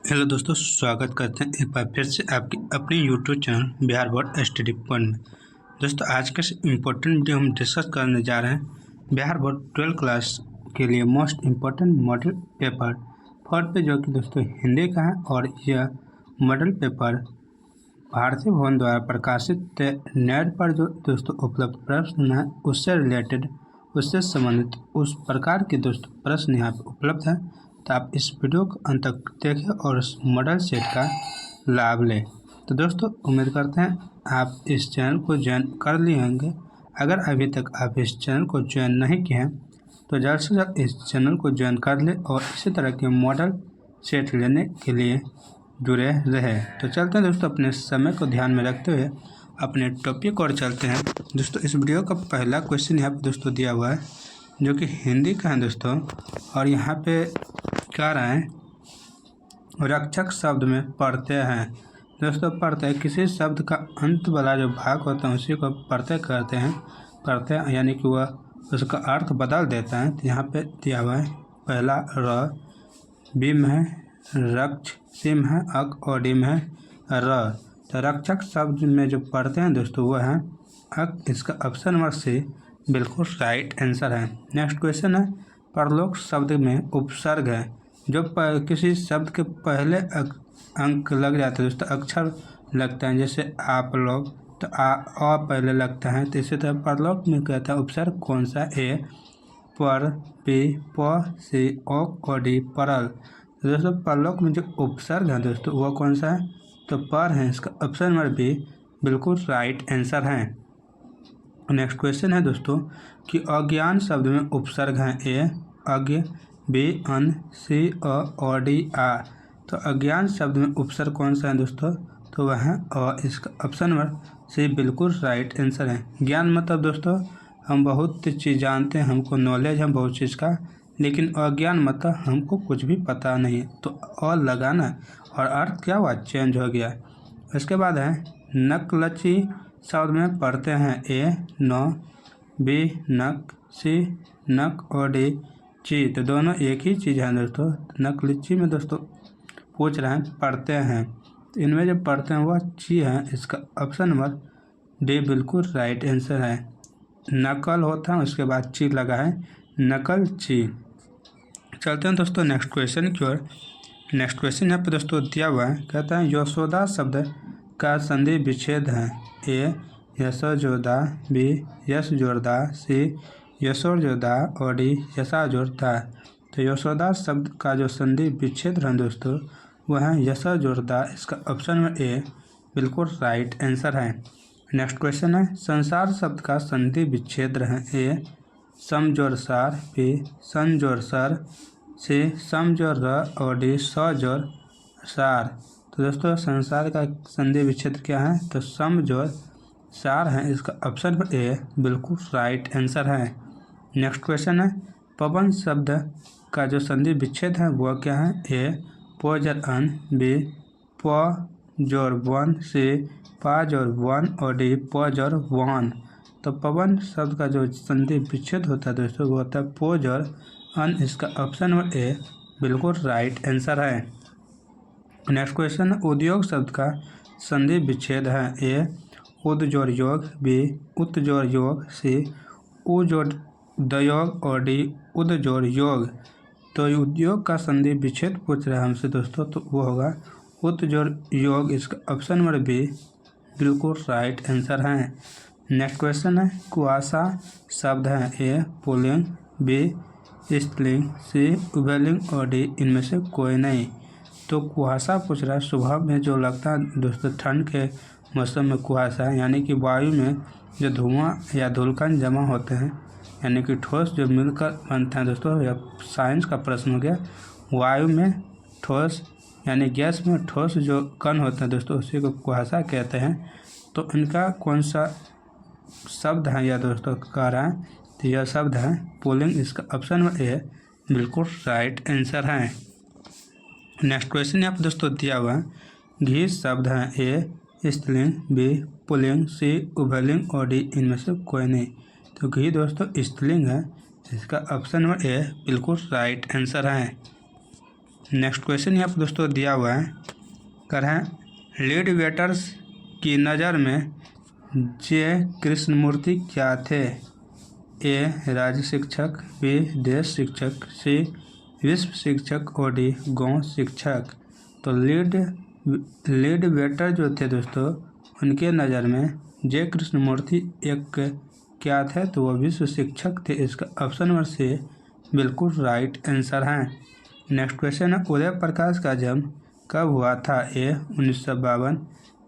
Hello दोस्तों, स्वागत करते हैं एक बार फिर से आपके अपने YouTube channel Bihar board study point में। दोस्तों, आज का इम्पोर्टेंट वीडियो हम डिस्कस करने जा रहे हैं बिहार बोर्ड 12 क्लास के लिए मोस्ट इम्पोर्टेंट मॉडल पेपर 4 पे, जो कि दोस्तों हिंदी का है। और यह मॉडल पेपर भारतीय भवन द्वारा प्रकाशित नेट पर जो दोस्तों उपलब्ध प्रश्न है उससे रिलेटेड, उससे संबंधित उस प्रकार के दोस्तों प्रश्न यहाँ पर उपलब्ध है। तो आप इस वीडियो को अंत तक देखें और उस मॉडल सेट का लाभ लें। तो दोस्तों, उम्मीद करते हैं आप इस चैनल को ज्वाइन कर लिए होंगे। अगर अभी तक आप इस चैनल को ज्वाइन नहीं किए हैं तो जल्द से जल्द इस चैनल को ज्वाइन कर लें और इसी तरह के मॉडल सेट लेने के लिए जुड़े रहे। तो चलते हैं दोस्तों, अपने समय को ध्यान में रखते हुए अपने टॉपिक और चलते हैं। दोस्तों, इस वीडियो का पहला क्वेश्चन यहाँ पर दोस्तों दिया हुआ है, जो कि हिंदी का है दोस्तों। और यहाँ पे क्या रहा है, रक्षक शब्द में प्रत्यय हैं दोस्तों। प्रत्यय किसी शब्द का अंत वाला जो भाग होता है उसी को प्रत्यय कहते हैं। प्रत्यय यानी कि वह उसका अर्थ बदल देता है। तो यहाँ पे दिया हुआ है, पहला र, बिम है, रक्ष, सिम है, अक और डिम है र। तो रक्षक शब्द में जो प्रत्यय हैं दोस्तों वह है अक। इसका ऑप्शन नंबर सी बिल्कुल राइट आंसर है। नेक्स्ट क्वेश्चन है, परलोक शब्द में उपसर्ग है जो किसी शब्द के पहले अंक लग जाते हैं दोस्तों, अक्षर लगता है। जैसे आप लोग, तो आ पहले लगता है। तो इसी तरह परलोक में कहता है उपसर्ग कौन सा, ए, पर, पी, प, सी, ओ और डी परल। तो दोस्तों, परलोक में जो उपसर्ग है दोस्तों वो कौन सा है, तो पर है। इसका ऑप्शन नंबर बी बिल्कुल राइट आंसर है। नेक्स्ट क्वेश्चन है दोस्तों कि अज्ञान शब्द में उपसर्ग हैं, ए अज्ञ, बी अन, सी अ और डी आ। तो अज्ञान शब्द में उपसर्ग कौन सा है दोस्तों, तो वह है अ। इसका ऑप्शन नंबर सी बिल्कुल राइट आंसर है। ज्ञान मतलब दोस्तों हम बहुत चीज़ जानते हैं, हमको नॉलेज है बहुत चीज़ का, लेकिन अज्ञान मतलब हमको कुछ भी पता नहीं है। तो अ लगाना और अर्थ क्या हुआ, चेंज हो गया। इसके बाद है नकलची शब्द में पढ़ते हैं, ए न, बी नक, सी नक और डी ची। तो दोनों एक ही चीज़ है दोस्तों। नकलची में दोस्तों पूछ रहे हैं पढ़ते हैं, तो इनमें जो पढ़ते हैं वह ची है। इसका ऑप्शन नंबर डी बिल्कुल राइट आंसर है। नकल होता है उसके बाद ची लगा है, नकल ची। चलते हैं दोस्तों नेक्स्ट क्वेश्चन की ओर। नेक्स्ट क्वेश्चन यहाँ पे दोस्तों दिया हुआ है, कहता है यशोदा शब्द का संधि विच्छेद है, ए यशोजोदा, बी यश जोरदा, सी यशोर जोरदा और डी यशा जोरदा। तो यशोदा शब्द का जो संधि विच्छेद है दोस्तों वह है यशा जोरदा। इसका ऑप्शन नंबर ए बिल्कुल राइट आंसर है। नेक्स्ट क्वेश्चन है, संसार शब्द का संधि विच्छेद है, ए समजोर सार, बी संजोर सर, सी समजोर र और डी सजोर सार। तो दोस्तों संसार का संधि विच्छेद क्या है, तो समजोर सार है। इसका ऑप्शन नंबर ए बिल्कुल राइट आंसर है। नेक्स्ट क्वेश्चन है, पवन शब्द का जो संधि विच्छेद है वह क्या है, ए पोजर अन, बी प जोर वन, सी पा जोर वन और डी प जोर वन। तो पवन शब्द का जो संधि विच्छेद होता है दोस्तों वो होता है पोजर अन। इसका ऑप्शन नंबर ए बिल्कुल राइट आंसर है। नेक्स्ट क्वेश्चन, उद्योग शब्द का संधि विच्छेद है, ए उद जोड़ योग, बी उत जोड़ योग, सी उ जोड़ दयोग और डी उद जोड़ योग। तो उद्योग का संधि विच्छेद पूछ रहा है हमसे दोस्तों, तो वो होगा उत जोड़ योग। इसका ऑप्शन नंबर बी बिल्कुल राइट आंसर है। नेक्स्ट क्वेश्चन है, कुआसा शब्द है, ए पुल्लिंग, बी स्त्रीलिंग, सी उभयलिंग और डी इनमें से कोई नहीं। तो कुहासा पूछ रहा है, सुबह में जो लगता है दोस्तों ठंड के मौसम में कुहासा, यानी कि वायु में जो धुआं या धूलकण जमा होते हैं, यानी कि ठोस जो मिलकर बनता है दोस्तों। यह साइंस का प्रश्न हो गया। वायु में ठोस यानी गैस में ठोस जो कण होते हैं दोस्तों उसी को कुहासा कहते हैं। तो इनका कौन सा शब्द है यह दोस्तों कह रहा है, तो यह शब्द है पुल्लिंग। इसका ऑप्शन नंबर ए बिल्कुल राइट आंसर है। नेक्स्ट क्वेश्चन यहाँ पर दोस्तों दिया हुआ है, घी शब्द है, ए स्त्रीलिंग, बी पुल्लिंग, सी उभयलिंग और डी इनमें से कोई नहीं। तो घी दोस्तों स्त्रीलिंग है। इसका ऑप्शन नंबर ए बिल्कुल राइट आंसर है। नेक्स्ट क्वेश्चन यहाँ पर दोस्तों दिया हुआ है, कर है लीड वेटर्स की नज़र में जे कृष्णमूर्ति क्या थे? ए राज्य शिक्षक, बी देश शिक्षक, सी विश्व शिक्षक और डी गाँव शिक्षक। तो लीड वेटर जो थे दोस्तों, उनके नज़र में जे कृष्णमूर्ति एक क्या थे? तो वह विश्व शिक्षक थे। इसका ऑप्शन नंबर सी बिल्कुल राइट आंसर है। नेक्स्ट क्वेश्चन है, उदय प्रकाश का जन्म कब हुआ था? ए 1952,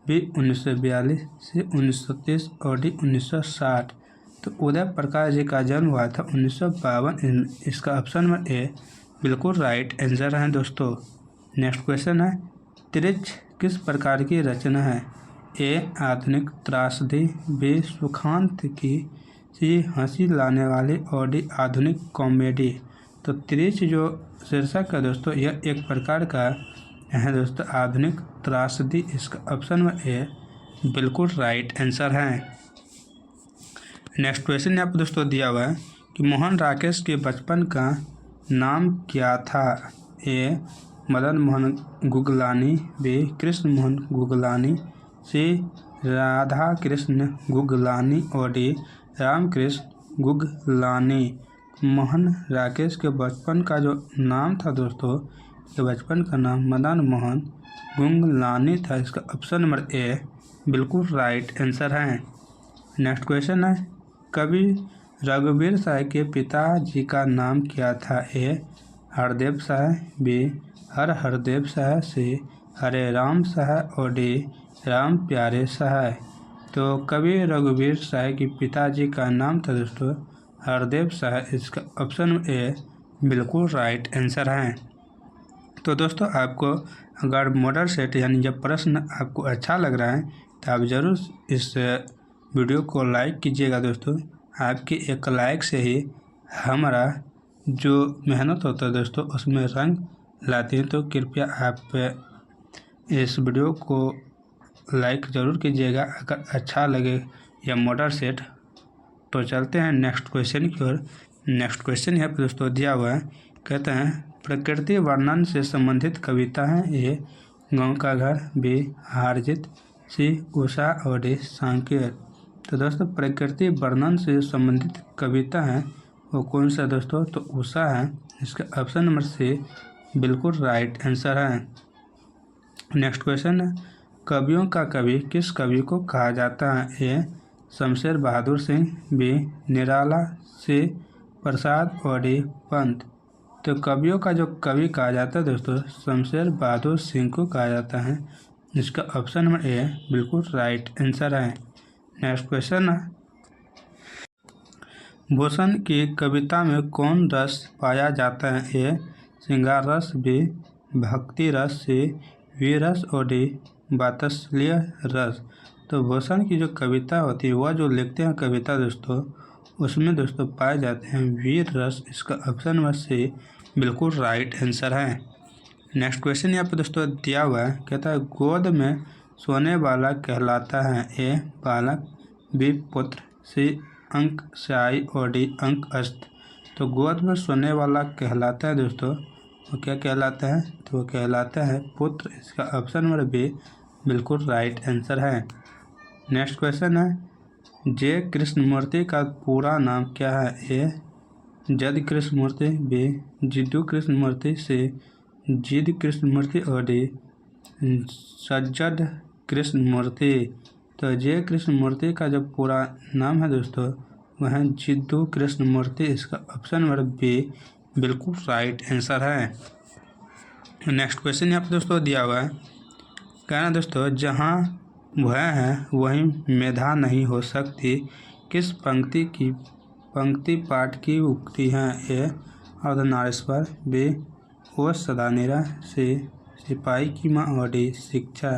बी 1942, सी 1930 और डी 1960। तो उदय प्रकाश जी का जन्म हुआ था 1952। इसका ऑप्शन नंबर ए बिल्कुल राइट आंसर है दोस्तों। नेक्स्ट क्वेश्चन है, त्रिच किस प्रकार की रचना है? ए आधुनिक त्रासदी, बी सुखांत की, सी हंसी लाने वाली और डी आधुनिक कॉमेडी। तो त्रिच जो शीर्षक है दोस्तों, यह एक प्रकार का है दोस्तों आधुनिक त्रासदी। इसका ऑप्शन में ए बिल्कुल राइट आंसर है। नेक्स्ट क्वेश्चन यहाँ पर दोस्तों दिया हुआ है कि मोहन राकेश के बचपन का नाम क्या था? ए मदन मोहन गुगलानी, बी कृष्ण मोहन गुगलानी, सी राधा कृष्ण गुगलानी और डी रामकृष्ण गुगलानी। मोहन राकेश के बचपन का जो नाम था दोस्तों, के बचपन का नाम मदन मोहन गुगलानी था। इसका ऑप्शन नंबर ए बिल्कुल राइट आंसर है। नेक्स्ट क्वेश्चन है, कवि रघुवीर शाह के पिताजी का नाम क्या था? ए हरदेव शाह, बी हरदेव शाह, सी हरे राम शाह और डी राम प्यारे शाह। तो कवि रघुवीर शाह के पिताजी का नाम था दोस्तों हरदेव शाह। इसका ऑप्शन ए बिल्कुल राइट आंसर है। तो दोस्तों आपको अगर मॉडल सेट यानी जब प्रश्न आपको अच्छा लग रहा है तो आप ज़रूर इस वीडियो को लाइक कीजिएगा दोस्तों। आपके एक लाइक से ही हमारा जो मेहनत होता है दोस्तों उसमें रंग लाते हैं। तो कृपया आप इस वीडियो को लाइक ज़रूर कीजिएगा अगर अच्छा लगे यह मॉडल सेट। तो चलते हैं नेक्स्ट क्वेश्चन की ओर। नेक्स्ट क्वेश्चन यहाँ पर दोस्तों दिया हुआ है, कहते हैं प्रकृति वर्णन से संबंधित कविता है? ए गाँव का घर, बी हारजीत, सी उषा और डी सांकेत। तो दोस्तों प्रकृति वर्णन से संबंधित कविता है वो कौन सा दोस्तों? तो उषा है। इसका ऑप्शन नंबर सी बिल्कुल राइट आंसर है। नेक्स्ट क्वेश्चन है, कवियों का कवि किस कवि को कहा जाता है? ए शमशेर बहादुर सिंह, बी निराला, सी प्रसाद और डी पंत। तो कवियों का जो कवि कहा जाता है दोस्तों शमशेर बहादुर सिंह को कहा जाता है। इसका ऑप्शन नंबर ए बिल्कुल राइट आंसर है। नेक्स्ट क्वेश्चन है, भूषण की कविता में कौन रस पाया जाता है? ए श्रृंगार रस, बी भक्ति रस, सी वीर रस और डी वात्सल्य रस। तो भूषण की जो कविता होती है वह जो लिखते हैं कविता दोस्तों उसमें दोस्तों पाए जाते हैं वीर रस। इसका ऑप्शन नंबर सी बिल्कुल राइट आंसर है। नेक्स्ट क्वेश्चन यहाँ पर दोस्तों दिया हुआ है, कहता है गोद में सोने वाला कहलाता है? ए बालक, बी पुत्र, सी अंक स्याही और डी अंक अस्त। तो गोद में सोने वाला कहलाता है दोस्तों वो क्या कहलाता है? तो वो कहलाता है पुत्र। इसका ऑप्शन नंबर बी बिल्कुल राइट आंसर है। नेक्स्ट क्वेश्चन है, जे कृष्णमूर्ति का पूरा नाम क्या है? ए जद कृष्णमूर्ति, बी जिद्दू कृष्णमूर्ति, सी जिद कृष्णमूर्ति और डी सज्जद कृष्णमूर्ति। तो जे कृष्णमूर्ति का जो पूरा नाम है दोस्तों वह है जिद्दू कृष्णमूर्ति। इसका ऑप्शन नंबर बी बिल्कुल राइट आंसर है। नेक्स्ट क्वेश्चन यहाँ पर दोस्तों दिया हुआ है, कहना दोस्तों जहाँ वह है वहीं मेधा नहीं हो सकती किस पंक्ति पाठ की उक्ति है? ए अर्धनारीश्वर, बी ओ सदानेरा, सी सिपाही की माँ और डी शिक्षा।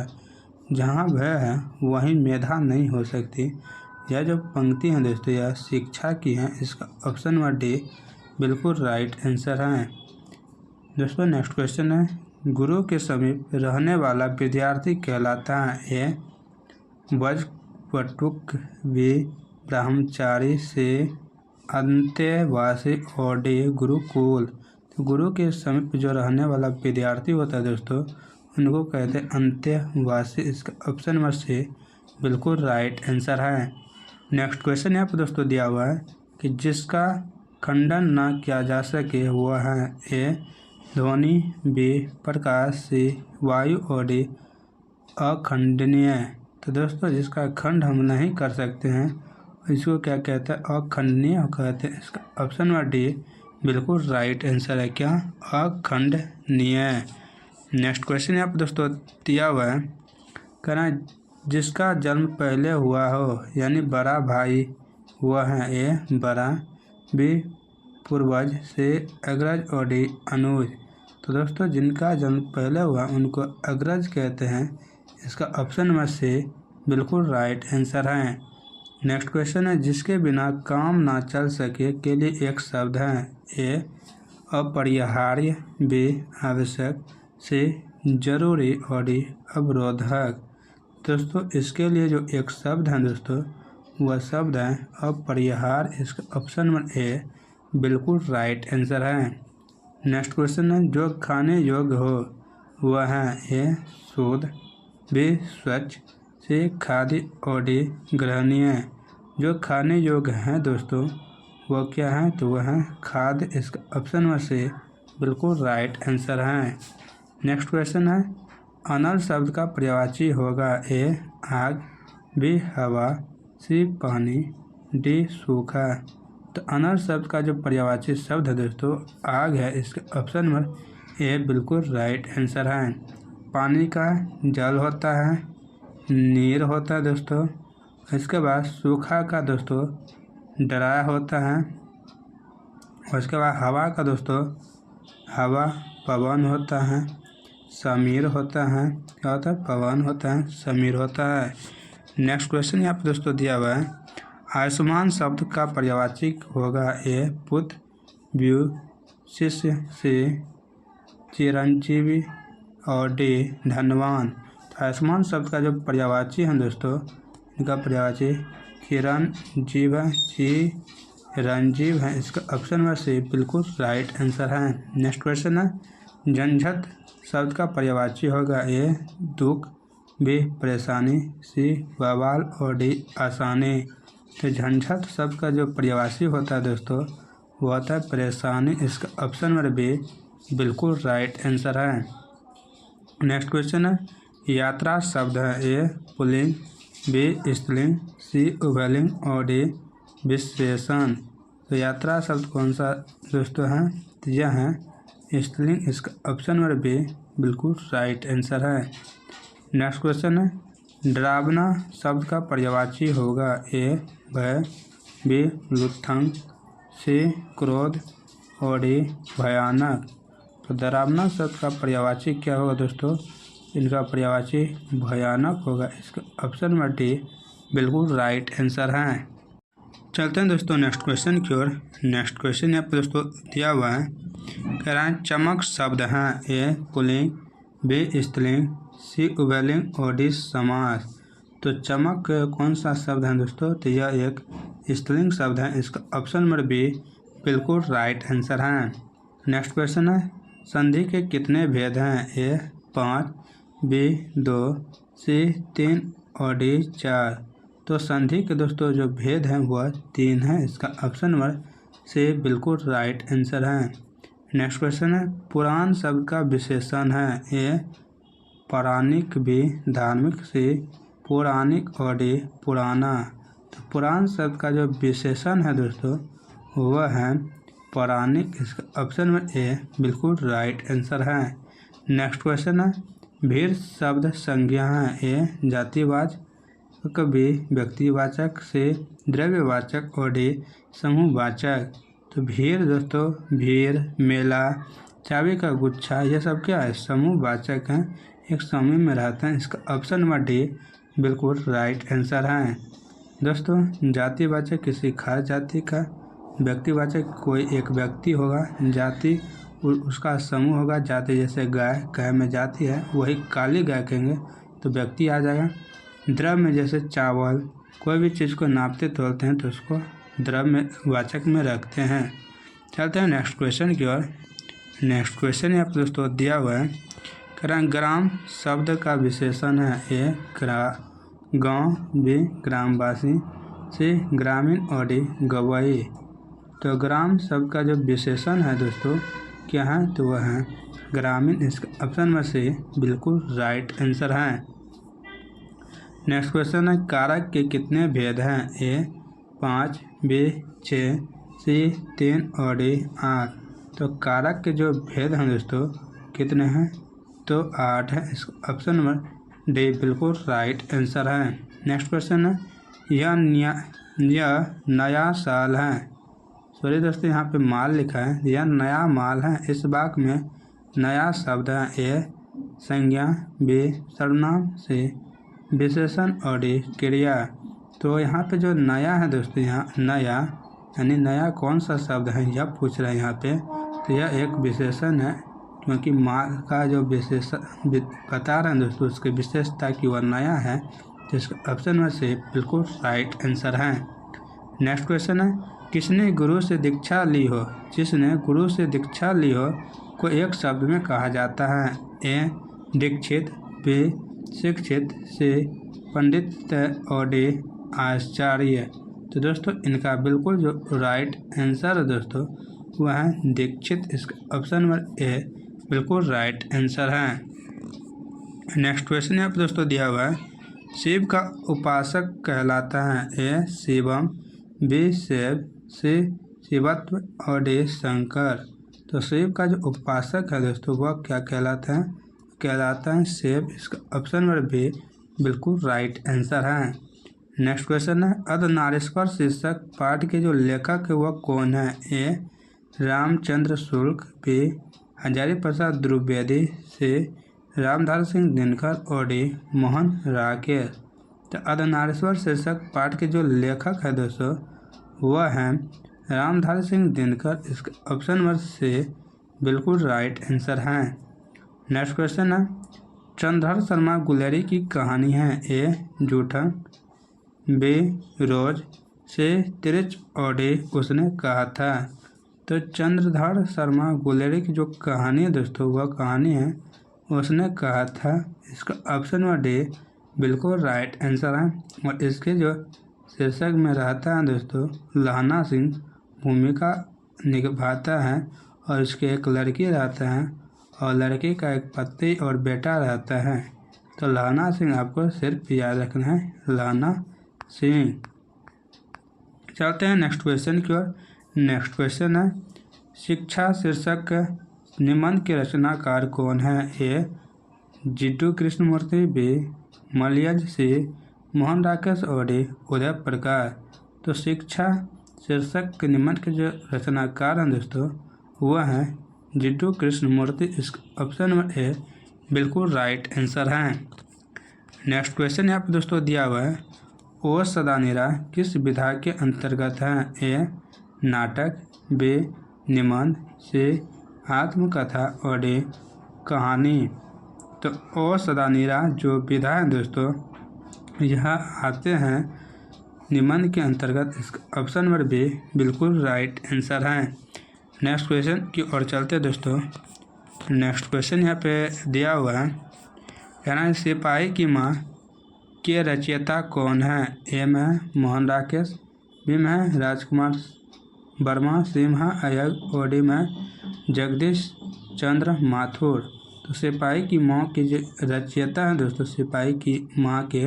जहाँ वह है वहीं मेधा नहीं हो सकती, यह जो पंक्ति है दोस्तों यह शिक्षा की है। इसका ऑप्शन नंबर डी बिल्कुल राइट आंसर है। दोस्तों नेक्स्ट क्वेश्चन है, गुरु के समीप रहने वाला विद्यार्थी कहलाता है? ए वज्रपटुक, बी ब्रह्मचारी, से अंतेवासी और डी गुरुकुल। गुरु के समीप जो रहने वाला विद्यार्थी होता है दोस्तों, उनको कहते हैं अंत्यवासी। इसका ऑप्शन नंबर सी बिल्कुल राइट आंसर है। नेक्स्ट क्वेश्चन यहाँ पर दोस्तों दिया हुआ है कि जिसका खंडन न किया जा सके वह है ए ध्वनि, बी प्रकाश, सी वायु और डी अखंडनीय। तो दोस्तों जिसका खंड हम नहीं कर सकते हैं इसको क्या कहते हैं? अखंडनीय कहते हैं। इसका ऑप्शन नंबर डी बिल्कुल राइट आंसर है। क्या? अखंडनीय। नेक्स्ट क्वेश्चन यहाँ पर दोस्तों दिया हुआ है, कहना जिसका जन्म पहले हुआ हो यानी बड़ा भाई हुआ है ए बड़ा, बी पूर्वज, से अग्रज और डी अनुज। तो दोस्तों जिनका जन्म पहले हुआ उनको अग्रज कहते हैं। इसका ऑप्शन नंबर सी बिल्कुल राइट आंसर है। नेक्स्ट क्वेश्चन है, जिसके बिना काम ना चल सके के लिए एक शब्द है ए अपरिहार्य, बी आवश्यक, सी जरूरी और डी अवरोधक। दोस्तों इसके लिए जो एक शब्द है दोस्तों वह शब्द है अपरिहार्य। इसका ऑप्शन नंबर ए बिल्कुल राइट आंसर है। नेक्स्ट क्वेश्चन है, जो खाने योग्य हो वह है ए शुद्ध, बी स्वच्छ, सी खाद्य और डी ग्रहणीय। जो खाने योग्य हैं दोस्तों वो क्या है? तो वह है खाद्य। इसका ऑप्शन नंबर सी बिल्कुल राइट आंसर है। नेक्स्ट क्वेश्चन है, अनल शब्द का पर्यायवाची होगा ए आग, बी हवा, सी पानी, डी सूखा। तो अनल शब्द का जो पर्यायवाची शब्द है दोस्तों आग है। इसका ऑप्शन नंबर ए बिल्कुल राइट आंसर है। पानी का जल होता है, नीर होता है दोस्तों। इसके बाद सूखा का दोस्तों ड्राई होता है। और इसके बाद हवा का दोस्तों हवा पवन होता है, समीर होता है। क्या होता है? पवन होता है, समीर होता है। नेक्स्ट क्वेश्चन यहाँ पर दोस्तों दिया हुआ है, आयुष्मान शब्द का पर्यायवाची होगा ए पुत्र, व्यू, शिष्य, सी चिरंजीवी और डी धनवान। तो आयुष्मान शब्द का जो पर्यायवाची है दोस्तों इनका पर्यायवाची चिरंजीव है, चिरंजीव है। इसका ऑप्शन नंबर सी बिल्कुल राइट आंसर है। नेक्स्ट क्वेश्चन है, झंझट शब्द का पर्यायवाची होगा ए दुख, बी परेशानी, सी बवाल और डी आसानी। तो झंझट शब्द का जो पर्यायवाची होता है दोस्तों वो होता है परेशानी। इसका ऑप्शन नंबर बी बिल्कुल राइट आंसर है। नेक्स्ट क्वेश्चन है, यात्रा शब्द है ए पुल्लिंग, बी स्त्रीलिंग, सी उभयलिंग और डी विशेषण। तो यात्रा शब्द कौन सा दोस्तों है? तो यह है स्त्रीलिंग। इसका ऑप्शन नंबर बी बिल्कुल राइट आंसर है। नेक्स्ट क्वेश्चन है, डरावना शब्द का पर्यायवाची होगा ए भय, बी लुत्थंग, सी क्रोध और डी भयानक। तो डरावना शब्द का पर्यायवाची क्या होगा दोस्तों? इनका पर्यायवाची भयानक होगा। इसका ऑप्शन नंबर डी बिल्कुल राइट आंसर है। चलते हैं दोस्तों नेक्स्ट क्वेश्चन की ओर। नेक्स्ट क्वेश्चन यहाँ पर दोस्तों दिया हुआ है, कह रहा है चमक शब्द हैं ए पुल्लिंग, बी स्त्रीलिंग, सी उभयलिंग और डी समास। तो चमक कौन सा शब्द है दोस्तों? तो यह एक स्त्रीलिंग शब्द है। इसका ऑप्शन नंबर बी बिल्कुल राइट आंसर है। नेक्स्ट क्वेश्चन है, संधि के कितने भेद हैं ए 5, बी 2, सी 3 और डी 4। तो संधि के दोस्तों जो भेद हैं वह 3 हैं। इसका ऑप्शन नंबर सी बिल्कुल राइट आंसर है। नेक्स्ट क्वेश्चन है, पुराण शब्द का विशेषण है ए पौराणिक, बी धार्मिक, सी पौराणिक और डी पुराना। तो पुराण शब्द का जो विशेषण है दोस्तों वह है पौराणिक। इसका ऑप्शन नंबर ए बिल्कुल राइट आंसर है। नेक्स्ट क्वेश्चन है, भीड़ शब्द संज्ञा है ए जातिवाचक, बी व्यक्तिवाचक, सी द्रव्यवाचक और डी समूहवाचक। तो भीड़ दोस्तों भीड़, मेला, चाबी का गुच्छा ये सब क्या है? समूहवाचक हैं, एक समूह में रहते हैं। इसका ऑप्शन नंबर डी बिल्कुल राइट आंसर है। दोस्तों जातिवाचक किसी खास जाति का, व्यक्तिवाचक कोई एक व्यक्ति होगा, जाति उसका समूह होगा। जाति जैसे गाय, गाय में जाति है वही काली गाय कहेंगे तो व्यक्ति आ जाएगा। द्रव्य में जैसे चावल, कोई भी चीज़ को नापते तोलते हैं तो उसको द्रव्य में वाचक में रखते हैं। चलते हैं नेक्स्ट क्वेश्चन की ओर। नेक्स्ट क्वेश्चन यहाँ पर दोस्तों दिया हुआ है, कह रहा है ग्राम शब्द का विशेषण है ए गाँव, बी ग्रामवासी, सी ग्रामीण और डी गवई। तो ग्राम शब्द का जो विशेषण है दोस्तों क्या है, तो वह है ग्रामीण। इसका ऑप्शन में से बिल्कुल राइट आंसर है। नेक्स्ट क्वेश्चन है, कारक के कितने भेद हैं, ए 5, बी 6, सी 3 और डी 8। तो कारक के जो भेद हैं दोस्तों कितने हैं, तो 8 है। इस ऑप्शन नंबर डी बिल्कुल राइट आंसर है। नेक्स्ट क्वेश्चन है, यह नया साल है। सॉरी दोस्तों यहाँ पे माल लिखा है, यह नया माल है। इस वाक्य में नया शब्द है ए संज्ञा, बी सर्वनाम, सी विशेषण और डी क्रिया। तो यहाँ पे जो नया है दोस्तों, यहाँ नया यानी नया कौन सा शब्द है यह पूछ रहा है यहाँ पे। तो यह एक विशेषण है, क्योंकि माल का जो विशेषण बता रहे हैं दोस्तों उसकी विशेषता कि वह नया है। तो इसका ऑप्शन में से बिल्कुल राइट आंसर है। नेक्स्ट क्वेश्चन है, किसने गुरु से दीक्षा ली हो। जिसने गुरु से दीक्षा ली हो को एक शब्द में कहा जाता है, ए दीक्षित, बी शिक्षित, से पंडित और डी आचार्य। तो दोस्तों इनका बिल्कुल जो राइट आंसर है दोस्तों वह है दीक्षित। इसका ऑप्शन नंबर ए बिल्कुल राइट आंसर है। नेक्स्ट क्वेश्चन यहाँ पर दोस्तों दिया हुआ है, शिव का उपासक कहलाता है, ए शिवम, बी शिव, सी शिवत्व और डी शंकर। तो शिव का जो उपासक है दोस्तों वह क्या कहलाता है, कहलाता है शिव। इसका ऑप्शन नंबर बी बिल्कुल राइट आंसर है। नेक्स्ट क्वेश्चन है, अर्धनारीश्वर शीर्षक पाठ के जो लेखक है वह कौन है, ए रामचंद्र शुक्ल, बी हजारी प्रसाद द्विवेदी, सी रामधारी सिंह दिनकर और डी मोहन राकेश। तो अर्धनारीश्वर शीर्षक पाठ के जो लेखक है दोस्तों वह है रामधारी सिंह दिनकर। इसका ऑप्शन नंबर सी बिल्कुल राइट आंसर है। नेक्स्ट क्वेश्चन है, चंद्रधर शर्मा गुलेरी की कहानी है, ए जूठन, बी रोज, सी तिरछ और डी उसने कहा था। तो चंद्रधर शर्मा गुलेरी की जो कहानी है दोस्तों वह कहानी है उसने कहा था। इसका ऑप्शन नंबर डी बिल्कुल राइट आंसर है। और इसके जो शीर्षक में रहता है दोस्तों लहना सिंह भूमिका निभाता है, और उसके एक लड़की रहता है और लड़की का एक पति और बेटा रहता है। तो लहना सिंह आपको सिर्फ याद रखना है, लहना सिंह। चलते हैं नेक्स्ट क्वेश्चन की ओर। नेक्स्ट क्वेश्चन है, शिक्षा शीर्षक निबंध के रचनाकार कौन है, ए जिड्डू कृष्णमूर्ति, बी मलयज, सी मोहन राकेश और डी उदय प्रकाश। तो शिक्षा शीर्षक के निबंध के जो रचनाकार हैं दोस्तों वह है जिड्डू कृष्णमूर्ति। इस ऑप्शन नंबर ए बिल्कुल राइट आंसर है। नेक्स्ट क्वेश्चन यहाँ पर दोस्तों दिया हुआ है, ओ सदानीरा किस विधा के अंतर्गत है, ए नाटक, बी निबंध, सी आत्मकथा और डी कहानी। तो ओ सदानीरा जो विधा है दोस्तों यह आते हैं निबंध के अंतर्गत। इसका ऑप्शन नंबर बी बिल्कुल राइट आंसर है। नेक्स्ट क्वेश्चन की ओर चलते हैं दोस्तों। नेक्स्ट क्वेश्चन यहाँ पे दिया हुआ है, कहना है सिपाही की माँ के रचयिता कौन है, ए में मोहन राकेश, बी में राजकुमार वर्मा, सी में अय्यर और डी में जगदीश चंद्र माथुर। तो सिपाही की माँ की जो रचयिता है दोस्तों सिपाही की माँ के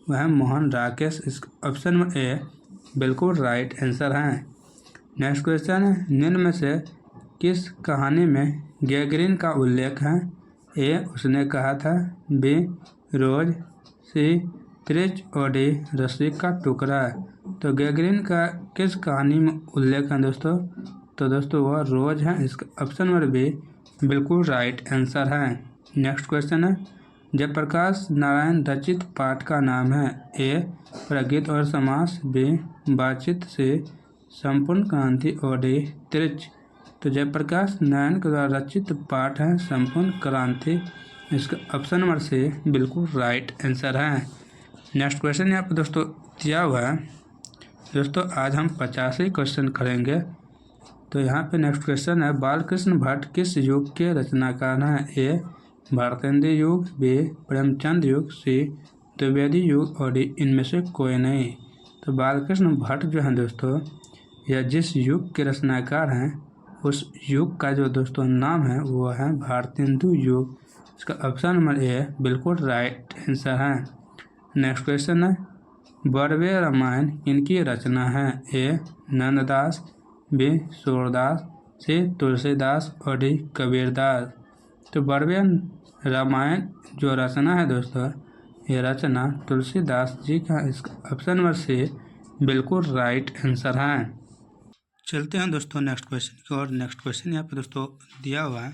वह है मोहन राकेश। इस ऑप्शन में ए बिल्कुल राइट आंसर है। नेक्स्ट क्वेश्चन है, निम्न में से किस कहानी में गैगरिन का उल्लेख है, ए उसने कहा था, बी रोज, सी त्रिच और डी रस्सी का टुकड़ा। तो गैगरिन का किस कहानी में उल्लेख है दोस्तों, तो दोस्तों वह रोज है। इसका ऑप्शन नंबर बी बिल्कुल राइट आंसर है। नेक्स्ट क्वेश्चन है, जयप्रकाश नारायण रचित पाठ का नाम है, ए प्रगीत और समास, बी बातचीत, से संपूर्ण क्रांति और डी त्रिच। तो जयप्रकाश नारायण के द्वारा रचित पाठ है संपूर्ण क्रांति। इसका ऑप्शन नंबर से बिल्कुल राइट आंसर है। नेक्स्ट क्वेश्चन यहाँ पर दोस्तों दिया हुआ है, दोस्तों आज हम 85 क्वेश्चन करेंगे। तो यहाँ पे नेक्स्ट क्वेश्चन है, बालकृष्ण भट्ट किस युग के रचनाकार हैं? ए भारतेंदु युग, बी प्रेमचंद युग, सी द्विवेदी युग और डी इनमें से कोई नहीं। तो बालकृष्ण भट्ट जो है दोस्तों, यह जिस युग के रचनाकार हैं उस युग का जो दोस्तों नाम है वो है भारतेंदु युग। इसका ऑप्शन नंबर ए बिल्कुल राइट आंसर है। नेक्स्ट क्वेश्चन है, बड़वे रामायण इनकी रचना है? ए नंददास, बी सूरदास, सी तुलसीदास और डी कबीरदास। तो बड़वे रामायण जो रचना है दोस्तों, ये रचना तुलसीदास जी का इसका ऑप्शन नंबर सी बिल्कुल राइट आंसर है। चलते हैं दोस्तों नेक्स्ट क्वेश्चन की ओर। नेक्स्ट क्वेश्चन यहाँ पे दोस्तों दिया हुआ है,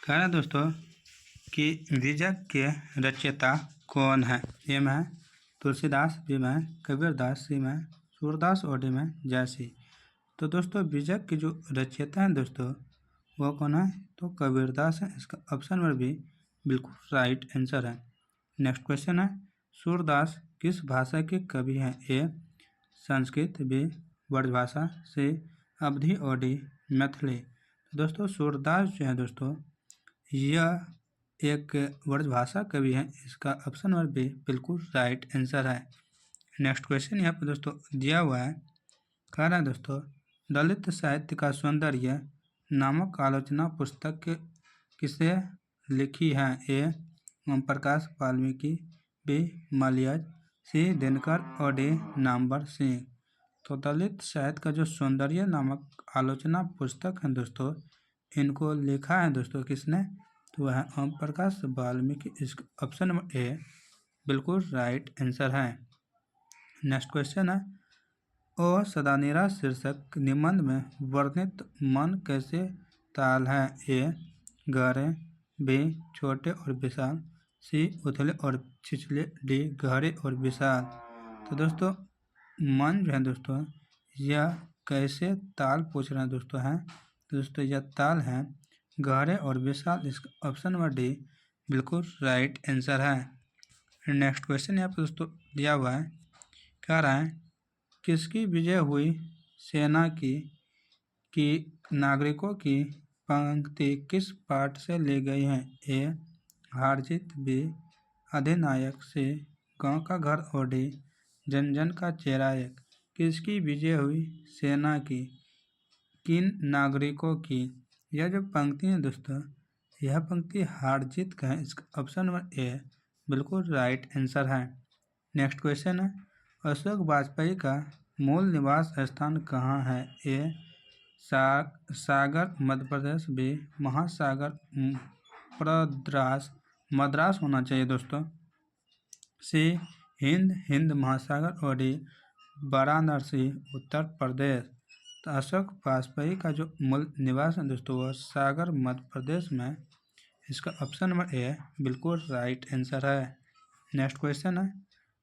कह रहा है दोस्तों कि बीजक के रचयिता कौन है? ए में तुलसीदास, बी में कबीरदास, सी में सूरदास और डी में जयसी। तो दोस्तों बीजक के जो रचयिता हैं दोस्तों वो कौन है? तो कबीरदास है। इसका ऑप्शन नंबर बी बिल्कुल राइट आंसर है। नेक्स्ट क्वेश्चन है, सूरदास किस भाषा के कवि हैं? ए संस्कृत, बी ब्रजभाषा, सी अवधी और डी मैथिली। दोस्तों सूरदास जो है दोस्तों यह एक ब्रजभाषा कवि है। इसका ऑप्शन नंबर बी बिल्कुल राइट आंसर है। नेक्स्ट क्वेश्चन यहाँ पे दोस्तों दिया हुआ है, कह रहा है दोस्तों दलित साहित्य का सौंदर्य नामक आलोचना पुस्तक किसे लिखी है? ए ओम प्रकाश वाल्मीकि, बी मलयज, सी दिनकर और डी नामवर सिंह। तो दलित साहित्य का जो सौंदर्य नामक आलोचना पुस्तक है दोस्तों, इनको लिखा है दोस्तों किसने? तो वह है ओम प्रकाश वाल्मीकि। इसका ऑप्शन नंबर ए बिल्कुल राइट आंसर है। नेक्स्ट क्वेश्चन है, ओ सदानीरा शीर्षक निबंध में वर्णित मन कैसे ताल है? ए गहरे, बी छोटे और विशाल, सी उथले और छिछले, डी गहरे और विशाल। तो दोस्तों मन जो है दोस्तों यह कैसे ताल पूछ रहे हैं दोस्तों है? तो दोस्तों यह ताल है गहरे और विशाल। इसका ऑप्शन नंबर डी बिल्कुल राइट आंसर है। नेक्स्ट क्वेश्चन यहाँ पर दोस्तों दिया हुआ है, कह रहा है किसकी विजय हुई सेना की नागरिकों की पंक्ति किस पाठ से ली गई है? ए हार जीत, बी अधिनायक, सी गांव का घर और डी जन जन का चेहरा एक। किसकी विजय हुई सेना की किन नागरिकों की? यह जो पंक्ति है दोस्तों यह पंक्ति हार जीत का है। इसका ऑप्शन नंबर ए बिल्कुल राइट आंसर है। नेक्स्ट क्वेश्चन है, अशोक वाजपेयी का मूल निवास स्थान कहाँ है? ए सागर मध्य प्रदेश, बी महासागर मद्रास होना चाहिए दोस्तों, सी हिंद महासागर और डी वाराणसी उत्तर प्रदेश। तो अशोक वाजपेयी का जो मूल निवास है दोस्तों वह सागर मध्य प्रदेश में। इसका ऑप्शन नंबर ए बिल्कुल राइट आंसर है। नेक्स्ट क्वेश्चन है,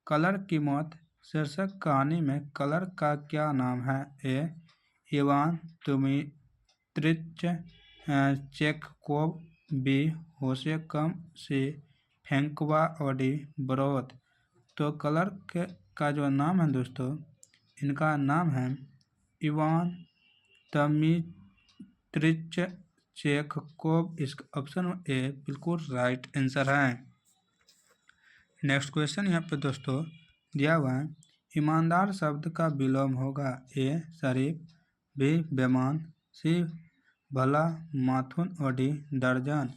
कलर की मौत शीर्षक कहानी में कलर का क्या नाम है? ए इवान दिमित्रिच चेखोव, बी होशे-कम, सी फ्रांकोवा और डी ब्रोथ। तो कलर का जो नाम है दोस्तों इनका नाम है इवान दिमित्रिच चेखोव। इसका ऑप्शन ए बिल्कुल राइट आंसर है। नेक्स्ट क्वेश्चन यहाँ पे दोस्तों दिया हुआ है, ईमानदार शब्द का विलोम होगा? ए शरीफ, बी बेईमान, सी भला माथुन और डी दर्जन।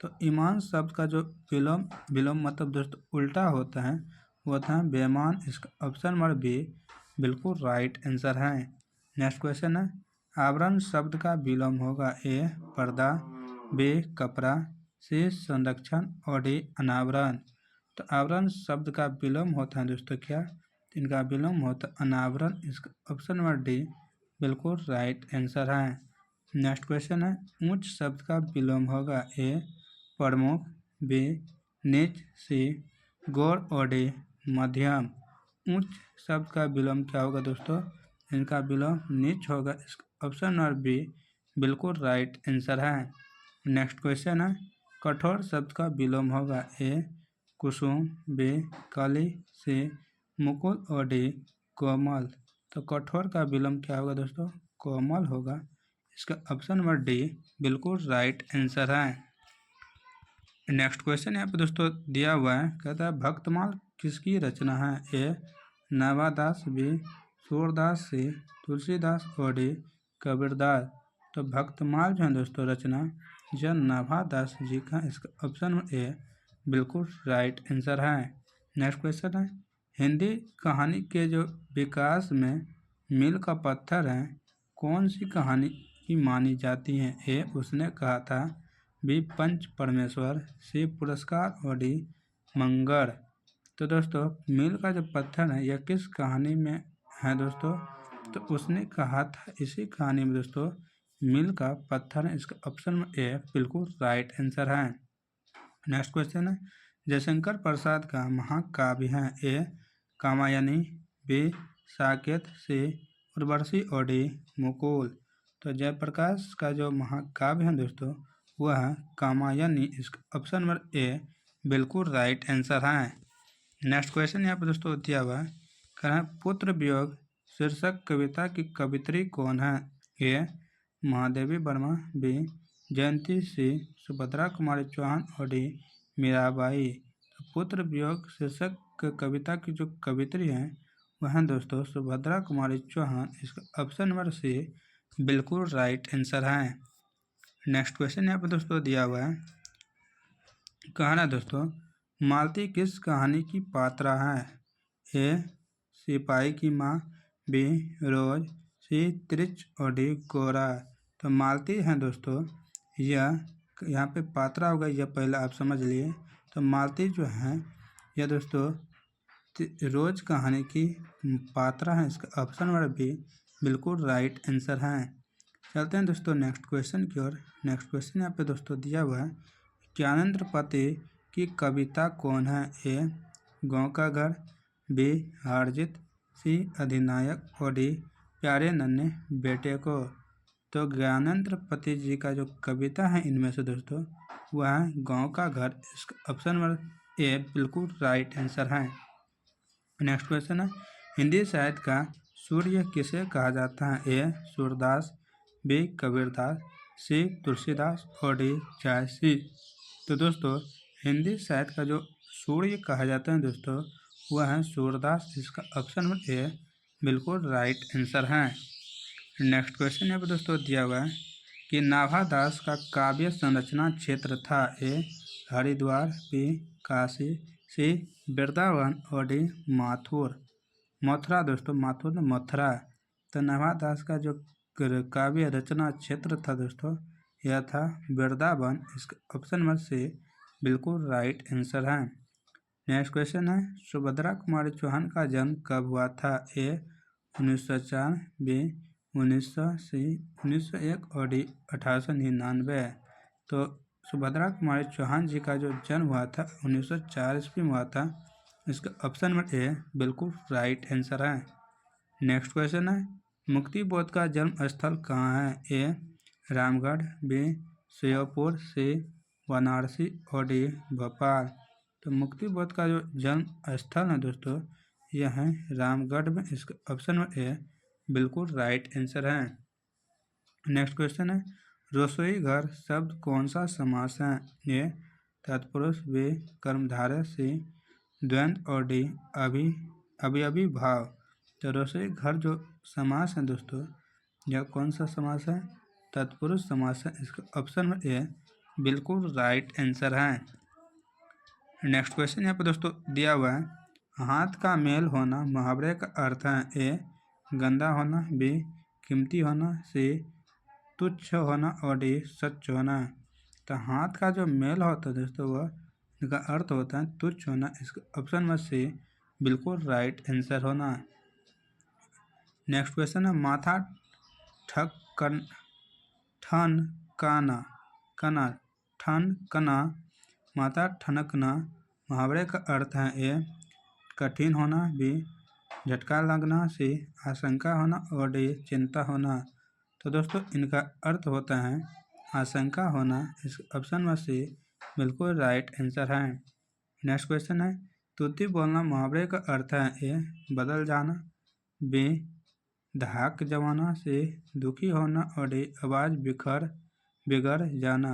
तो ईमान शब्द का जो विलोम मतलब दोस्तों उल्टा होता है वो होता है बेईमान। इसका ऑप्शन नंबर बी बिल्कुल राइट आंसर है। नेक्स्ट क्वेश्चन है, आवरण शब्द का विलोम होगा? ए पर्दा, बी कपड़ा, सी संरक्षण और डी अनावरण। तो आवरण शब्द का विलोम होता है दोस्तों क्या? इनका विलोम होता है अनावरण। इसका ऑप्शन नंबर डी बिल्कुल राइट आंसर है। नेक्स्ट क्वेश्चन है, ऊंच शब्द का विलोम होगा? ए प्रमुख, बी नीच, सी गौर और डी मध्यम। ऊंच शब्द का विलोम क्या होगा दोस्तों? इनका विलोम नीच होगा। इसका ऑप्शन नंबर बी बिल्कुल राइट आंसर है। नेक्स्ट क्वेश्चन है, कठोर शब्द का विलोम होगा? ए कुसुम, बी कली, सी मुकुल और डी कोमल। तो कठोर का विलोम क्या होगा दोस्तों? कोमल होगा। इसका ऑप्शन नंबर डी बिल्कुल राइट आंसर है। नेक्स्ट क्वेश्चन यहाँ पे दोस्तों दिया हुआ है, कहता है भक्तमाल किसकी रचना है? ए नाभादास, बी सूरदास, सी तुलसीदास और डी कबीरदास। तो भक्तमाल जो है दोस्तों रचना यह नाभादास जी का, इसका ऑप्शन ए बिल्कुल राइट आंसर है। नेक्स्ट क्वेश्चन है, हिंदी कहानी के जो विकास में मील का पत्थर है कौन सी कहानी की मानी जाती है? ए उसने कहा था, बी पंच परमेश्वर, सी पुरस्कार और डी मंगल। तो दोस्तों मील का जो पत्थर है यह किस कहानी में है दोस्तों? तो उसने कहा था, इसी कहानी में दोस्तों मील का पत्थर है, इसका ऑप्शन ए बिल्कुल राइट आंसर है। नेक्स्ट क्वेश्चन है, जयशंकर प्रसाद का महाकाव्य है? ए कामायनी, बी साकेत, सी उर्वशी और डी मुकुल। तो जयप्रकाश का जो महाकाव्य है दोस्तों वह है कामायनी, इसका ऑप्शन नंबर ए बिल्कुल राइट आंसर है। नेक्स्ट क्वेश्चन यहाँ पर दोस्तों दिया हुआ है, कह रहा है पुत्र वियोग शीर्षक कविता की कवित्री कौन है? ए महादेवी वर्मा, बी जयंती, सी सुभद्रा कुमारी चौहान और डी मीराबाई। तो पुत्र वियोग शीर्षक कविता की जो कवित्री हैं वह हैं दोस्तों सुभद्रा कुमारी चौहान, इसका ऑप्शन नंबर सी बिल्कुल राइट आंसर है। नेक्स्ट क्वेश्चन यहाँ पर दोस्तों दिया हुआ है, कहना दोस्तों मालती किस कहानी की पात्रा है? ए सिपाही की माँ, बी रोज, सी त्रिच और डी गोरा। तो मालती है दोस्तों यह यहाँ पे पात्रा होगा, यह पहले आप समझ लिए। तो मालती जो है यह दोस्तों रोज कहानी की पात्रा है, इसका ऑप्शन नंबर बी बिल्कुल राइट आंसर है। चलते हैं दोस्तों नेक्स्ट क्वेश्चन की ओर। नेक्स्ट क्वेश्चन यहाँ पे दोस्तों दिया हुआ है, ज्ञानेंद्रपति की कविता कौन है? ए गाँव का घर, बी हारजीत, सी अधिनायक और डी प्यारे नन्हे बेटे को। तो ज्ञानेंद्रपति जी का जो कविता है इनमें से दोस्तों वह है गाँव का घर, इसका ऑप्शन नंबर ए बिल्कुल राइट आंसर है। नेक्स्ट क्वेश्चन है, हिंदी साहित्य का सूर्य किसे कहा जाता है? ए सूरदास, बी कबीरदास, सी तुलसीदास और डी जायसी। तो दोस्तों हिंदी साहित्य का जो सूर्य कहा जाता है दोस्तों वह है सूरदास, इसका ऑप्शन नंबर ए बिल्कुल राइट आंसर है। नेक्स्ट क्वेश्चन यहाँ पर दोस्तों दिया हुआ है कि नाभादास का काव्य संरचना क्षेत्र था? ए हरिद्वार, बी काशी, सी वृंदावन और डी मथुरा। दोस्तों माथुर ने मथुरा। तो नाभादास का जो काव्य रचना क्षेत्र था दोस्तों यह था वृंदावन, इसका ऑप्शन नंबर सी बिल्कुल राइट आंसर है। नेक्स्ट क्वेश्चन है, सुभद्रा कुमारी चौहान का जन्म कब हुआ था? ए 1904, बी 1900, सी 1901 और डी 1899। तो सुभद्रा कुमारी चौहान जी का जो जन्म हुआ था 1904 ईस्वी में हुआ था, इसका ऑप्शन नंबर ए बिल्कुल राइट आंसर है। नेक्स्ट क्वेश्चन है, मुक्ति बोध का जन्म स्थल कहाँ है? ए रामगढ़, बी श्योपुर, सी वाराणसी और डी भोपाल। तो मुक्ति बोध का जो जन्म स्थल है दोस्तों यह है रामगढ़ में, इसका ऑप्शन नंबर ए बिल्कुल राइट आंसर है। नेक्स्ट क्वेश्चन है, रसोई घर शब्द कौन सा समास है? ए तत्पुरुष, बी कर्मधारय, सी द्वंद्व और डी अभी भाव। तो रसोई घर जो समास है दोस्तों यह कौन सा समास है? तत्पुरुष समास है, इसका ऑप्शन नंबर ए बिल्कुल राइट आंसर है। नेक्स्ट क्वेश्चन यहाँ पर दोस्तों दिया हुआ है, हाथ का मेल होना मुहावरे का अर्थ है? ए गंदा होना, बी कीमती होना, सी तुच्छ होना और डी सच होना। तो हाथ का जो मेल होता है दोस्तों वह इसका अर्थ होता है तुच्छ होना, इसका ऑप्शन नंबर सी बिल्कुल राइट आंसर होना। नेक्स्ट क्वेश्चन है, माथा ठनकना माथा ठनकना मुहावरे का अर्थ है? ए कठिन होना, बी झटका लगना, सी आशंका होना और डी चिंता होना। तो दोस्तों इनका अर्थ होता है आशंका होना, इसका ऑप्शन नंबर सी बिल्कुल राइट आंसर है। नेक्स्ट क्वेश्चन है, तुति बोलना मुहावरे का अर्थ है? ए बदल जाना, बी धाक जमाना से दुखी होना और आवाज़ बिगड़ जाना।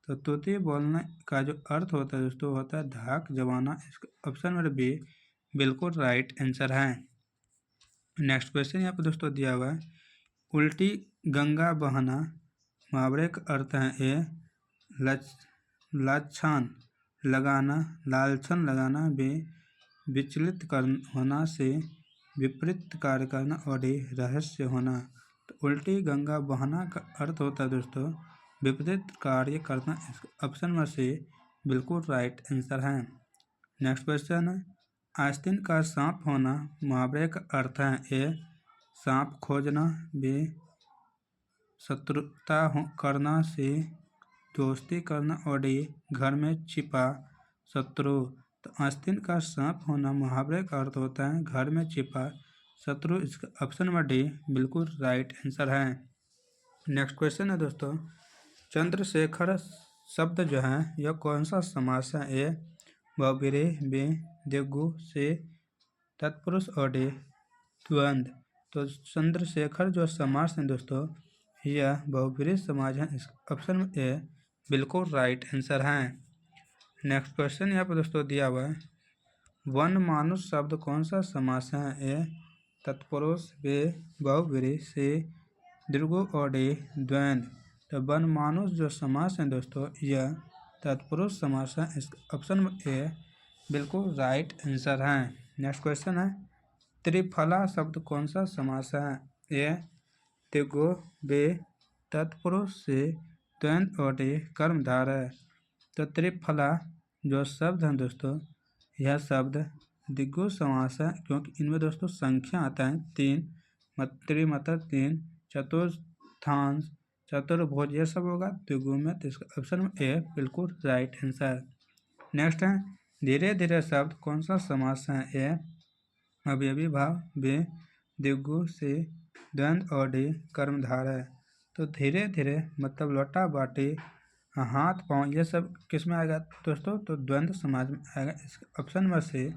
तो तोते बोलने का जो अर्थ होता है दोस्तों होता है धाक जमाना। इसका ऑप्शन नंबर बी बिल्कुल राइट आंसर है। नेक्स्ट क्वेश्चन यहाँ पर दोस्तों दिया हुआ है उल्टी गंगा बहना मुहावरे का अर्थ है ए लाछन लगाना बे विचलित होना से विपरीत कार्य करना और रहस्य होना। तो उल्टी गंगा बहना का अर्थ होता है दोस्तों विपरीत कार्य करना। इसका ऑप्शन में से बिल्कुल राइट आंसर है। नेक्स्ट क्वेश्चन है आस्तीन का सांप होना मुहावरे का अर्थ है ए सांप खोजना बे शत्रुता करना से दोस्ती करना और घर में छिपा शत्रु। तो आस्तीन का सांप होना मुहावरे का अर्थ होता है घर में छिपा शत्रु। इसका ऑप्शन नंबर डी बिल्कुल राइट आंसर है। नेक्स्ट क्वेश्चन है दोस्तों चंद्रशेखर शब्द जो है यह कौन सा समास है ए बहुब्रीहि बे द्विगु से तत्पुरुष और द्वंद्व। तो चंद्रशेखर जो समास है दोस्तों यह बहुब्रीहि समाज है। इस ऑप्शन में ए बिल्कुल राइट आंसर है। नेक्स्ट क्वेश्चन यहाँ पर दोस्तों दिया हुआ है वन मानुष शब्द कौन सा समास है ए तत्पुरुष बे बहुब्रीहि से दीर्घु और द्वंद्व। तो वन मानुष जो समास है दोस्तों यह तत्पुरुष समास है। इस ऑप्शन में ए बिल्कुल राइट आंसर है। नेक्स्ट क्वेश्चन है त्रिफला शब्द कौन सा समास है ए द्विगु बे तत्पुरुष से द्वंद्व और कर्मधारय। तो त्रिफला जो शब्द है दोस्तों यह शब्द द्विगु समास है क्योंकि इनमें दोस्तों संख्या आता है 3 मतलब 3 चतुर्थांश चतुर्भुज ये सब होगा द्विगु में। तो इसका ऑप्शन में ए बिल्कुल राइट आंसर। नेक्स्ट है धीरे धीरे शब्द कौन सा समास है ए अवयवी भाव बे द्विगु से द्वंद्व और कर्मधारय। तो धीरे धीरे मतलब लोटा बाटी हाथ पाँव ये सब किस में आएगा दोस्तों तो द्वंद्व समाज में आएगा। इसका ऑप्शन में से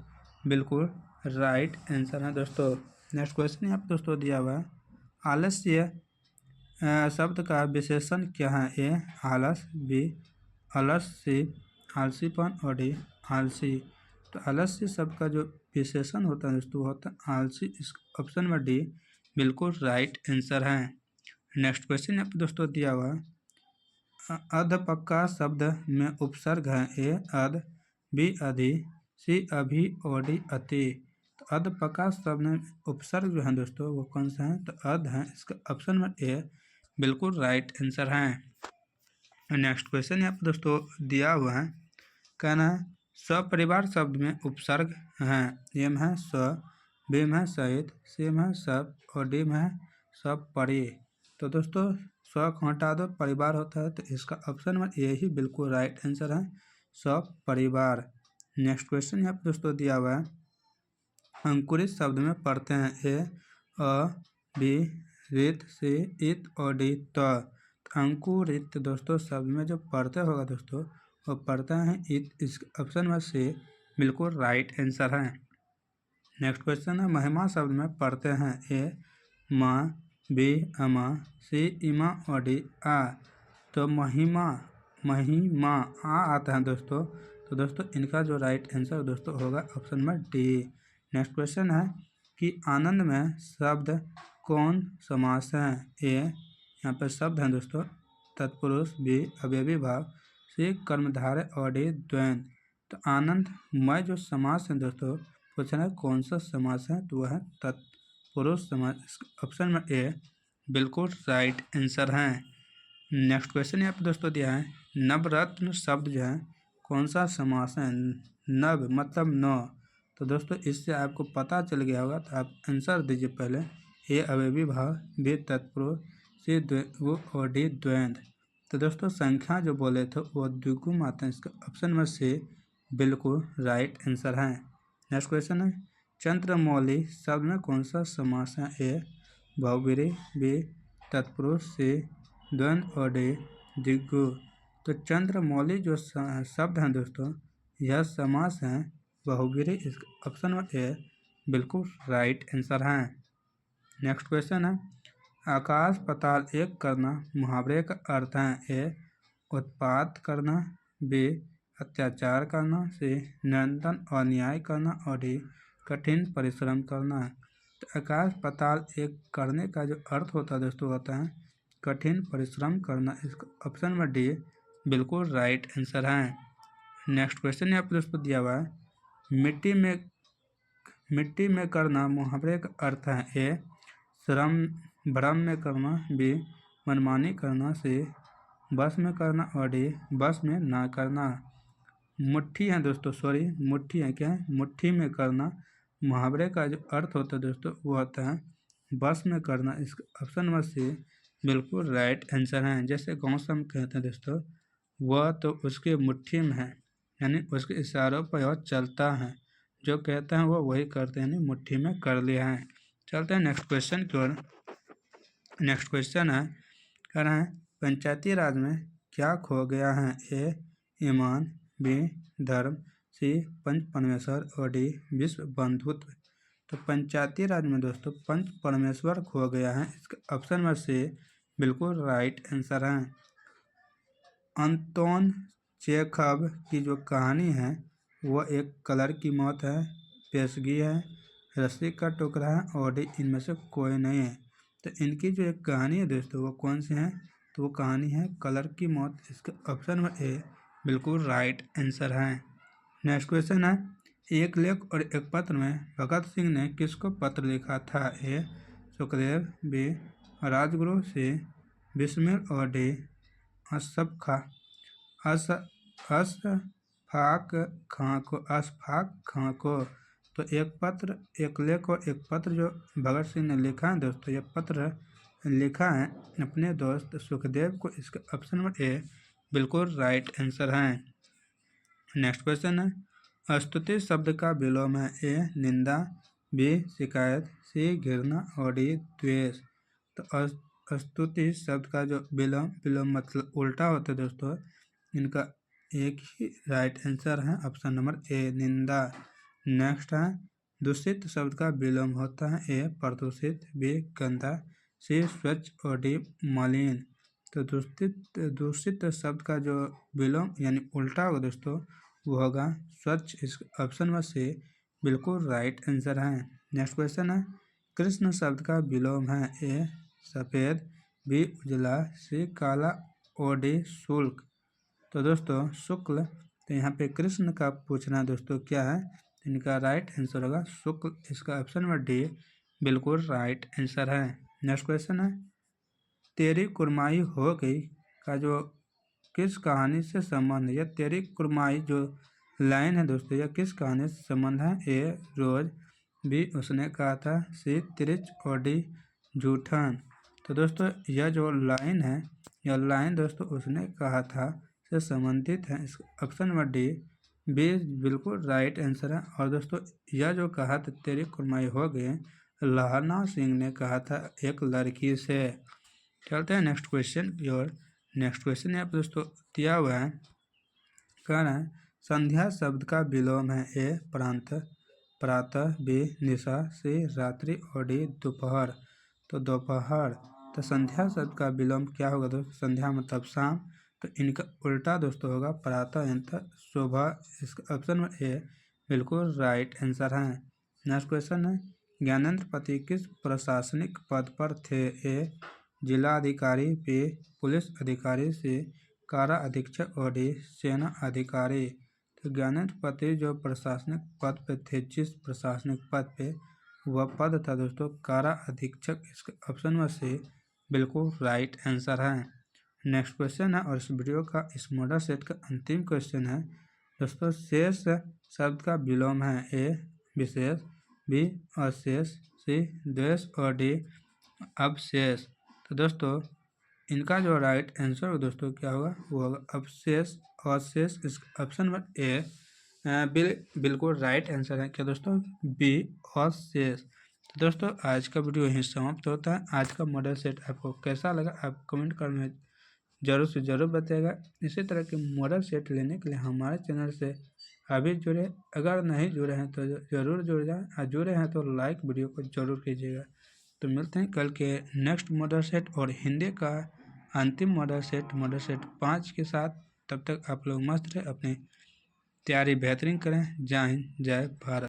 बिल्कुल राइट आंसर है दोस्तों। नेक्स्ट क्वेश्चन यहाँ पर दोस्तों दिया हुआ है आलस्य शब्द का विशेषण क्या है ए आलस बी आलस्य आलसीपन और आलसी। तो आलस्य शब्द का जो विशेषण होता है दोस्तों होता है आलसी। इस ऑप्शन में डी बिल्कुल राइट आंसर है। नेक्स्ट क्वेश्चन यहाँ पर दोस्तों दिया हुआ अधपक्का शब्द में उपसर्ग है ए अध बी अधि सी अभी और डी अति। तो अधपक्का शब्द में उपसर्ग जो है दोस्तों वो कौन सा है तो अध है। इसका ऑप्शन में ए बिल्कुल राइट आंसर है। नेक्स्ट क्वेश्चन यहाँ पर दोस्तों दिया हुआ है कहना है सपरिवार शब्द में उपसर्ग हैं ए में है स बी में है सहित सी में है सब और डी में है सब परि। तो दोस्तों स को हटा दो परिवार होता है तो इसका ऑप्शन में ए ही बिल्कुल राइट आंसर है सब परिवार। नेक्स्ट क्वेश्चन यहाँ पर दोस्तों दिया हुआ है अंकुरित शब्द में पढ़ते हैं ए अ बी रित से इत और डी त। अंकुरित दोस्तों शब्द में जो पढ़ते होगा दोस्तों वो पढ़ता है इत। इस ऑप्शन में से बिल्कुल राइट आंसर है। नेक्स्ट क्वेश्चन है महिमा शब्द में पढ़ते हैं ए माँ बी अमा सी इमा और डी आ। तो महिमा आ आता है दोस्तों। तो दोस्तों इनका जो राइट आंसर दोस्तों होगा ऑप्शन में डी। नेक्स्ट क्वेश्चन है कि आनंद में शब्द कौन समास है ए यहाँ पर शब्द है दोस्तों तत्पुरुष बी अवयवी भाव सी कर्मधारय और डी द्वंद्व। तो आनंद में जो समास है दोस्तों पूछना है कौन सा समास है तो वह है तत्पुरुष समास। ऑप्शन में ए बिल्कुल राइट आंसर है। नेक्स्ट क्वेश्चन यहाँ पर दोस्तों दिया है नवरत्न शब्द जो है कौन सा समास है नव मतलब नौ। तो दोस्तों इससे आपको पता चल गया होगा तो आप आंसर दीजिए पहले ए अवयवी भाव बी तत्पुरुष सी द्विगु और डी द्वंद्व। तो दोस्तों संख्या जो बोले थे वो द्विगु में आते हैं। इसका ऑप्शन में से बिल्कुल राइट आंसर है। नेक्स्ट क्वेश्चन है चंद्रमौली शब्द में कौन सा समास है ए बहुब्रीहि बी तत्पुरुष सी द्वंद्व और डी द्विगु। तो चंद्रमौली जो शब्द हैं दोस्तों यह समास है बहुब्रीहि। इसका ऑप्शन में ए बिल्कुल राइट आंसर है। नेक्स्ट क्वेश्चन है, आकाश पाताल एक करना मुहावरे का अर्थ है ए उत्पात करना, बी अत्याचार करना, सी निरंतर अन्याय करना और डी कठिन परिश्रम करना। तो आकाश पाताल एक करने का जो अर्थ होता है दोस्तों होता है कठिन परिश्रम करना। इसका ऑप्शन नंबर डी बिल्कुल राइट आंसर है। नेक्स्ट क्वेश्चन यहाँ पर दोस्तों दिया हुआ है, मिट्टी में करना मुहावरे का अर्थ है ए श्रम भ्रम में करना, बी मनमानी करना, सी बस में करना और डी बस में ना करना। मुट्ठी है दोस्तों, मुट्ठी है, क्या है मुट्ठी में करना मुहावरे का जो अर्थ होता है दोस्तों वो होता है बस में करना। इसका ऑप्शन नंबर सी बिल्कुल राइट आंसर है। जैसे गाँव से हम कहते हैं दोस्तों वह तो उसके मुट्ठी में है, यानी उसके इशारों पर वह चलता है, जो कहते हैं वो वही करते हैं, यानी मुट्ठी में कर लिया है। चलते हैं नेक्स्ट क्वेश्चन की ओर। नेक्स्ट क्वेश्चन है, कह रहे हैं पंचायती राज में क्या खो गया है, ए ईमान, बी धर्म, सी पंच परमेश्वर और डी विश्व बंधुत्व। तो पंचायती राज में दोस्तों पंच परमेश्वर खो गया है। इसका ऑप्शन नंबर सी बिल्कुल राइट आंसर है। अंतोन चेखव की जो कहानी है वह एक कलर की मौत है, पेशगी है, रस्सी का टुकड़ा है और डी इनमें से कोई नहीं है। तो इनकी जो एक कहानी है दोस्तों वो कौन सी है, तो वो कहानी है कलर की मौत। इसका ऑप्शन नंबर ए बिल्कुल राइट आंसर है। नेक्स्ट क्वेश्चन है, एक लेख और एक पत्र में भगत सिंह ने किसको पत्र लिखा था, ए सुखदेव, बी राजगुरु, सी बिस्मिल और डी अशफाक खां को। तो एक लेख और एक पत्र जो भगत सिंह ने लिखा है दोस्तों, यह पत्र लिखा है अपने दोस्त सुखदेव को। इसका ऑप्शन नंबर ए बिल्कुल राइट आंसर है। नेक्स्ट क्वेश्चन है, स्तुति शब्द का विलोम है, ए निंदा, बी शिकायत, सी घृणा और डी द्वेष। तो स्तुति शब्द का जो विलोम मतलब उल्टा होता है दोस्तों, इनका एक ही राइट आंसर है, ऑप्शन नंबर ए निंदा। नेक्स्ट है, दूषित शब्द का विलोम होता है, ए प्रदूषित, बी गंदा, सी स्वच्छ और डी मलिन। तो दूषित शब्द का जो विलोम यानी उल्टा होगा दोस्तों वो होगा स्वच्छ। इस ऑप्शन में से बिल्कुल राइट आंसर है। नेक्स्ट क्वेश्चन है, कृष्ण शब्द का विलोम है, ए सफ़ेद, बी उजला, सी काला और डी शुल्क। तो दोस्तों शुक्ल, तो यहाँ पे कृष्ण का पूछना दोस्तों क्या है, इनका राइट आंसर होगा शुक्ल। इसका ऑप्शन नंबर डी बिल्कुल राइट आंसर है। नेक्स्ट क्वेश्चन है, तेरी कुरमाई हो गई का जो किस कहानी से संबंध है, यह तेरी कुरमाई जो लाइन है दोस्तों यह किस कहानी से संबंध है, ए रोज, बी उसने कहा था, सी तिरछ और डी जूठन। तो दोस्तों यह जो लाइन है यह लाइन दोस्तों उसने कहा था से संबंधित है। इसका ऑप्शन नंबर डी बी बिल्कुल राइट आंसर है। और दोस्तों यह जो कहा था तेरी कुरमाई हो गई लहरनाव सिंह ने कहा था एक लड़की से। चलते हैं नेक्स्ट क्वेश्चन की ओर। नेक्स्ट क्वेश्चन यहाँ पर दोस्तों दिया हुआ है, कह रहे हैं संध्या शब्द का विलोम है, ए प्रातः, बी निशा, सी रात्रि और डी दोपहर। तो दोपहर, तो संध्या शब्द का विलोम क्या होगा दोस्तों, संध्या मतलब शाम, तो इनका उल्टा दोस्तों होगा प्रातः यानी सुबह। इसका ऑप्शन में ए बिल्कुल राइट आंसर है। नेक्स्ट क्वेश्चन है, ज्ञानेंद्र पति किस प्रशासनिक पद पर थे, ए जिला अधिकारी, बी पुलिस अधिकारी, सी कारा अधीक्षक और डी सेना अधिकारी। तो ज्ञानेंद्र पति जो प्रशासनिक पद पे थे, जिस प्रशासनिक पद पे वह पद था दोस्तों कारा अधीक्षक। इसका ऑप्शन में से बिल्कुल राइट आंसर है। नेक्स्ट क्वेश्चन है और इस वीडियो का इस मॉडल सेट का अंतिम क्वेश्चन है दोस्तों, शेष शब्द का विलोम है, ए विशेष, बी अशेष, सी द्वेष और डी अवशेष। तो दोस्तों इनका जो राइट आंसर हो दोस्तों क्या होगा, वो होगा अवशेष अवशेष। इस ऑप्शन नंबर ए बिल्कुल राइट आंसर है, क्या दोस्तों, बी अवशेष। तो दोस्तों आज का वीडियो यहीं समाप्त होता है। आज का मॉडल सेट आपको कैसा लगा आप कमेंट करने जरूर से ज़रूर बताइएगा। इसी तरह के मॉडल सेट लेने के लिए हमारे चैनल से अभी जुड़े, अगर नहीं जुड़े हैं तो ज़रूर जुड़ जाएं, और जुड़े हैं तो लाइक वीडियो को ज़रूर कीजिएगा। तो मिलते हैं कल के नेक्स्ट मॉडल सेट और हिंदी का अंतिम मॉडल सेट 5 के साथ। तब तक आप लोग मस्त रहे, अपनी तैयारी बेहतरीन करें। जय हिंद, जय भारत।